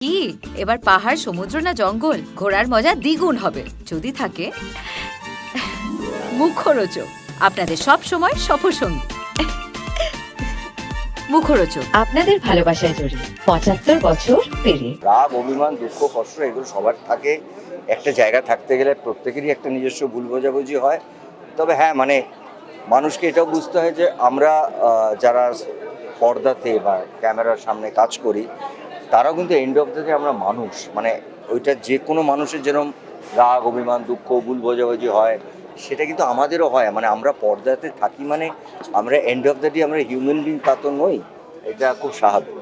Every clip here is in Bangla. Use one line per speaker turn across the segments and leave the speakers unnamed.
কি এবার পাহাড়, সমুদ্র না জঙ্গল? ঘোরার মজা দ্বিগুণ হবে যদি থাকে মুখরোচক, আপনাদের সব সময় সফরসঙ্গী। মুখরোচক
আপনাদের ভালোবাসায় জড়িয়ে ৭৫ বছর পেরিয়ে।
রাগ, অভিমান, দুঃখ, কষ্ট এগুলো সবার থাকে। একটা জায়গা থাকতে গেলে প্রত্যেকেরই একটা নিজস্ব ভুল বোঝাবুঝি হয়। তবে হ্যাঁ, মানে মানুষকে এটাও বুঝতে হয় যে আমরা যারা পর্দাতে বা ক্যামেরার সামনে কাজ করি, তারাও কিন্তু এন্ড অফ দ্য ডে আমরা মানুষ। মানে ওইটা যে কোনো মানুষের যেরকম রাগ, অভিমান, দুঃখ, ভুল বোঝাবুঝি হয়, সেটা কিন্তু আমাদেরও হয়। মানে আমরা পর্দাতে থাকি, মানে আমরা এন্ড অফ দ্য ডে আমরা হিউম্যান বিং, তা তো নই। এটা খুব স্বাভাবিক।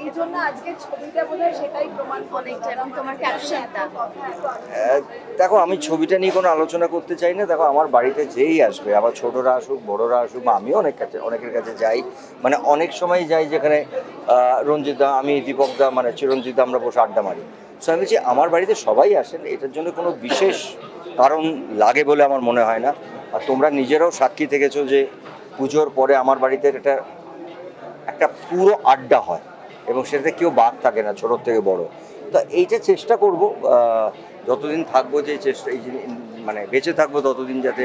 এই জন্য আজকের ছবিটা বোধহয় সেটাই প্রমাণ করে এবং তোমার ক্যাপশনটা।
দেখো, আমি ছবিটা নিয়ে কোনো আলোচনা করতে চাই না। দেখো, আমার বাড়িতে যেই আসবে, আবার ছোটরা আসুক, বড়রা আসুক, বা আমিও অনেকের কাছে যাই। মানে অনেক সময় যাই যেখানে রঞ্জিতদা, আমি দীপকদা, মানে চিরঞ্জিতদা, আমরা বসে আড্ডা মারি। সো আমি বলছি, আমার বাড়িতে সবাই আসেন, এটার জন্য কোনো বিশেষ কারণ লাগে বলে আমার মনে হয় না। আর তোমরা নিজেরাও সাক্ষী থেকেছো যে পুজোর পরে আমার বাড়িতে একটা পুরো আড্ডা হয় এবং সেটাতে কেউ বাদ থাকে না, ছোটোর থেকে বড়। তো এইটা চেষ্টা করব, যতদিন থাকবো, যে চেষ্টা এই মানে বেঁচে থাকবো ততদিন যাতে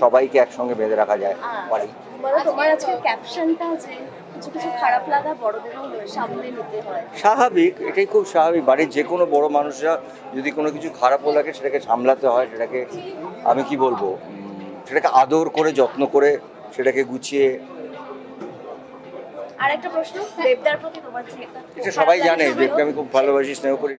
সবাইকে একসঙ্গে বেঁধে রাখা যায় পারি।
বলো, তোমার আজকে ক্যাপশনটা যে কিছু কিছু খারাপ লাগা বড়দেরও সামনে নিতে হয়।
স্বাভাবিক, এটাই খুব স্বাভাবিক। বাড়ির যে কোনো বড় মানুষরা যদি কোনো কিছু খারাপও লাগে, সেটাকে সামলাতে হয়। সেটাকে আমি কি বলবো, সেটাকে আদর করে, যত্ন করে, সেটাকে গুছিয়ে।
আর একটা প্রশ্ন, দেবদার প্রতি তোমার যে
এটা সবাই জানে, দেবকে আমি খুব ভালোবাসি, স্নেহ করি।